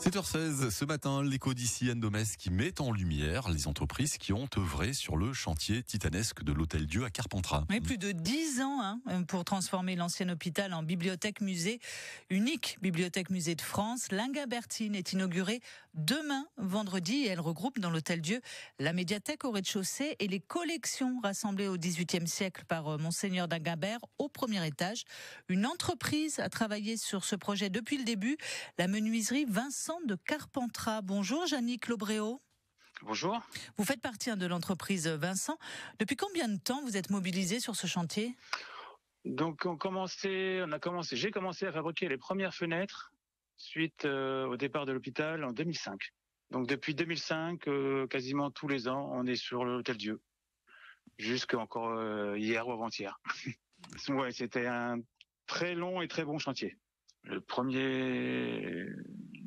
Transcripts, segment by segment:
7h16, ce matin, l'écho d'ici Anne-Domès qui met en lumière les entreprises qui ont œuvré sur le chantier titanesque de l'Hôtel-Dieu à Carpentras. Oui, plus de 10 ans pour transformer l'ancien hôpital en bibliothèque-musée. Unique bibliothèque-musée de France, l'Inguimbertine est inaugurée demain, vendredi, et elle regroupe dans l'Hôtel-Dieu la médiathèque au rez-de-chaussée et les collections rassemblées au XVIIIe siècle par Monseigneur d'Inguimbert au premier étage. Une entreprise a travaillé sur ce projet depuis le début, la menuiserie Vincent de Carpentras. Bonjour Yannick Lobréau. Bonjour. Vous faites partie de l'entreprise Vincent. Depuis combien de temps vous êtes mobilisé sur ce chantier ? Donc j'ai commencé à fabriquer les premières fenêtres suite au départ de l'hôpital en 2005. Donc depuis 2005, quasiment tous les ans, on est sur l'Hôtel-Dieu. Jusqu'à encore hier ou avant-hier. Ouais, c'était un très long et très bon chantier.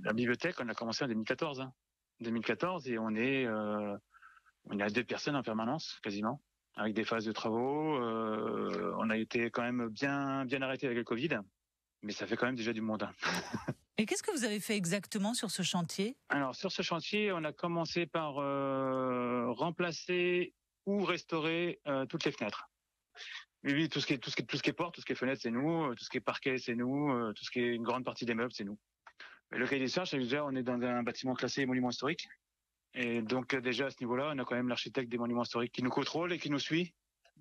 La bibliothèque, on a commencé en 2014. 2014 et on est à 2 personnes en permanence, quasiment, avec des phases de travaux. On a été quand même bien arrêté avec le Covid, mais ça fait quand même déjà du monde. Et qu'est-ce que vous avez fait exactement sur ce chantier ? Alors sur ce chantier, on a commencé par remplacer ou restaurer toutes les fenêtres. Oui, tout ce qui est porte, tout ce qui est fenêtre, c'est nous. Tout ce qui est parquet, c'est nous. Tout ce qui est une grande partie des meubles, c'est nous. Le cahier des charges, c'est déjà, on est dans un bâtiment classé monument historique. Et donc, déjà, à ce niveau-là, on a quand même l'architecte des monuments historiques qui nous contrôle et qui nous suit.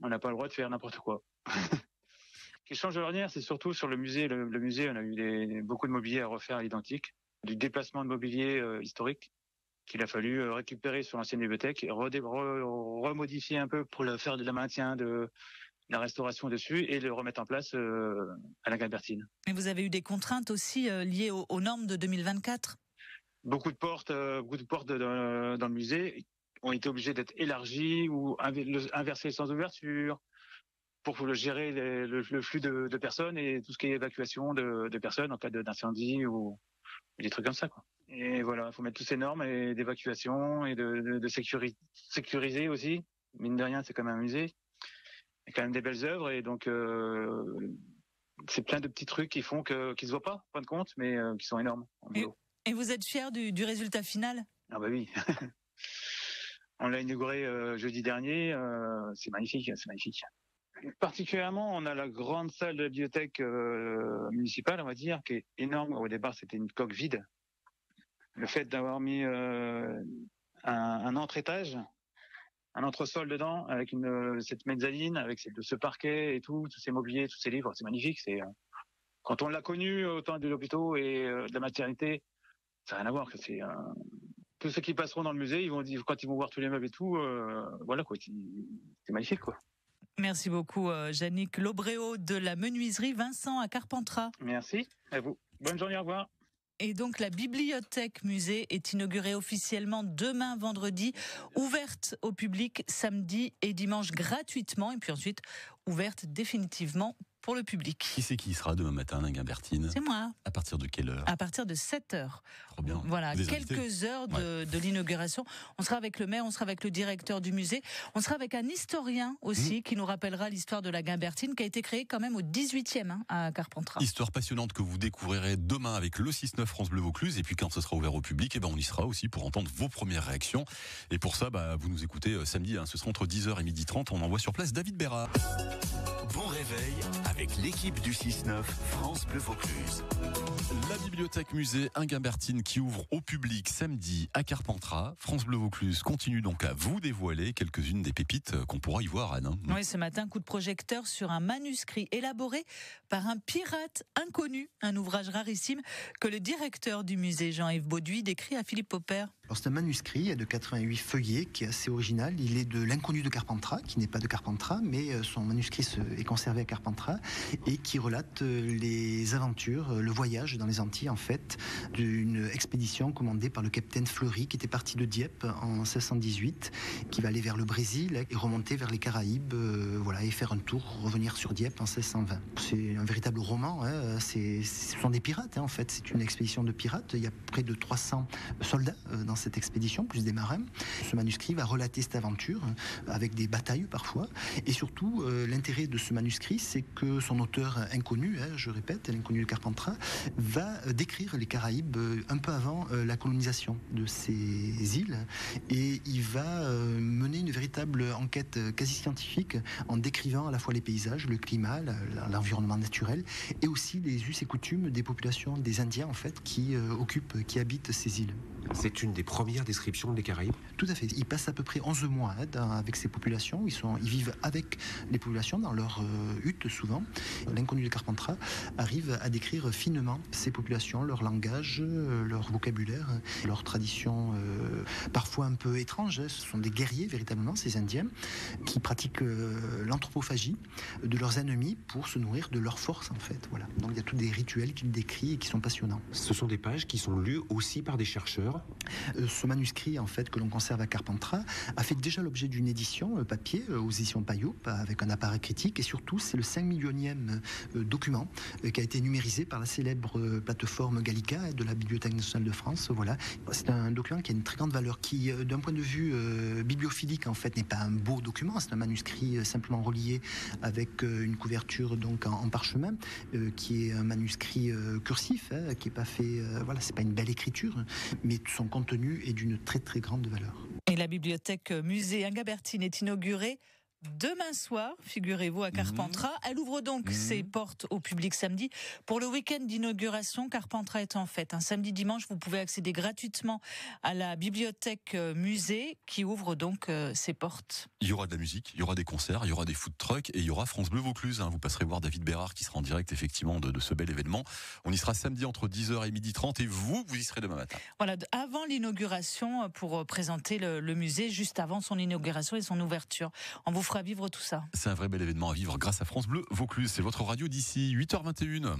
On n'a pas le droit de faire n'importe quoi. Ce qui change de l'ordinaire, c'est surtout sur le musée. Le musée, on a eu beaucoup de mobilier à refaire à l'identique. Du déplacement de mobilier historique qu'il a fallu récupérer sur l'ancienne bibliothèque et remodifier un peu pour faire de la maintien de la restauration dessus et le remettre en place à l'Inguimbertine. Et vous avez eu des contraintes aussi liées aux normes de 2024 ? Beaucoup de portes dans le musée ont été obligées d'être élargies ou inversées sans ouverture pour gérer le flux de personnes et tout ce qui est évacuation de personnes en cas d'incendie ou des trucs comme ça, quoi. Et voilà, il faut mettre toutes ces normes et d'évacuation et de sécuriser aussi. Mine de rien, c'est comme un musée. Il y a quand même des belles œuvres et donc c'est plein de petits trucs qui font qui se voient pas, en fin de compte, mais qui sont énormes. Et vous êtes fier du résultat final ? Ah bah oui. On l'a inauguré jeudi dernier. C'est magnifique, c'est magnifique. Particulièrement, on a la grande salle de la bibliothèque municipale, on va dire, qui est énorme. Au départ, c'était une coque vide. Le fait d'avoir mis un entre-étage, un entresol dedans, avec cette mezzanine, avec ce parquet et tout, tous ces mobiliers, tous ces livres, c'est magnifique. Quand on l'a connu au temps de l'hôpital et de la maternité, ça n'a rien à voir. Tous ceux qui passeront dans le musée, ils vont dire, quand ils vont voir tous les meubles et tout, voilà quoi, c'est magnifique quoi. Merci beaucoup Yannick Lobréau de la menuiserie Vincent à Carpentras. Merci à vous. Bonne journée, au revoir. Et donc la bibliothèque musée est inaugurée officiellement demain vendredi, ouverte au public samedi et dimanche gratuitement et puis ensuite ouverte définitivement pour le public. Qui c'est qui sera demain matin à l'Inguimbertine ? C'est moi. À partir de quelle heure ? À partir de 7h. Trop bien. Voilà, quelques heures de l'inauguration. On sera avec le maire, on sera avec le directeur du musée, on sera avec un historien aussi qui nous rappellera l'histoire de la Guimbertine qui a été créée quand même au 18e à Carpentras. Histoire passionnante que vous découvrirez demain avec le 6-9 France Bleu Vaucluse et puis quand ce sera ouvert au public, on y sera aussi pour entendre vos premières réactions. Et pour ça, vous nous écoutez samedi, ce sera entre 10h et 12h30, on envoie sur place David Bérard. Bon réveil avec l'équipe du 6-9 France Bleu Vaucluse. La bibliothèque musée Inguimbertine qui ouvre au public samedi à Carpentras. France Bleu Vaucluse continue donc à vous dévoiler quelques-unes des pépites qu'on pourra y voir, Anne. Oui, ce matin, coup de projecteur sur un manuscrit élaboré par un pirate inconnu, un ouvrage rarissime que le directeur du musée Jean-Yves Bauduit décrit à Philippe Popper. Alors c'est un manuscrit de 88 feuillets qui est assez original. Il est de l'inconnu de Carpentras, qui n'est pas de Carpentras, mais son manuscrit est conservé à Carpentras et qui relate les aventures, le voyage dans les Antilles en fait, d'une expédition commandée par le capitaine Fleury qui était parti de Dieppe en 1618, qui va aller vers le Brésil et remonter vers les Caraïbes, et faire un tour, revenir sur Dieppe en 1620. C'est un véritable roman, ce sont des pirates en fait, c'est une expédition de pirates. Il y a près de 300 soldats dans cette expédition, plus des marins. Ce manuscrit va relater cette aventure avec des batailles parfois et surtout l'intérêt de ce manuscrit, c'est que son auteur inconnu, je répète, l'inconnu de Carpentras, va décrire les Caraïbes un peu avant la colonisation de ces îles, et il va mener une véritable enquête quasi scientifique en décrivant à la fois les paysages, le climat, l'environnement naturel, et aussi les us et coutumes des populations, des Indiens en fait, qui habitent ces îles. C'est une des premières descriptions des Caraïbes? Tout à fait. Ils passent à peu près 11 mois avec ces populations. Ils vivent avec les populations dans leur hutte souvent. L'inconnu de Carpentras arrive à décrire finement ces populations, leur langage, leur vocabulaire, leurs traditions parfois un peu étranges. Ce sont des guerriers véritablement, ces Indiens, qui pratiquent l'anthropophagie de leurs ennemis pour se nourrir de leur force en fait. Voilà. Donc il y a tous des rituels qu'il décrit et qui sont passionnants. Ce sont des pages qui sont lues aussi par des chercheurs. Ce manuscrit en fait que l'on conserve à Carpentras a fait déjà l'objet d'une édition papier aux éditions Payot avec un appareil critique, et surtout c'est le 5 millionième document qui a été numérisé par la célèbre plateforme Gallica de la Bibliothèque nationale de France. Voilà, c'est un document qui a une très grande valeur, qui d'un point de vue bibliophilique en fait n'est pas un beau document, c'est un manuscrit simplement relié avec une couverture donc en parchemin qui est un manuscrit cursif, qui est pas fait, voilà, c'est pas une belle écriture, mais son contenu est d'une très très grande valeur. Et la bibliothèque musée Ingabertine est inaugurée demain soir, figurez-vous, à Carpentras. Elle ouvre donc ses portes au public samedi. Pour le week-end d'inauguration, Carpentras est en fête. Un samedi dimanche, vous pouvez accéder gratuitement à la bibliothèque musée qui ouvre donc ses portes. Il y aura de la musique, il y aura des concerts, il y aura des food trucks et il y aura France Bleu Vaucluse. Vous passerez voir David Bérard qui sera en direct effectivement de ce bel événement. On y sera samedi entre 10h et 12h30 et vous y serez demain matin. Voilà, avant l'inauguration pour présenter le musée, juste avant son inauguration et son ouverture. On vous fera vivre tout ça. C'est un vrai bel événement à vivre grâce à France Bleu Vaucluse. C'est votre radio d'ici 8h21.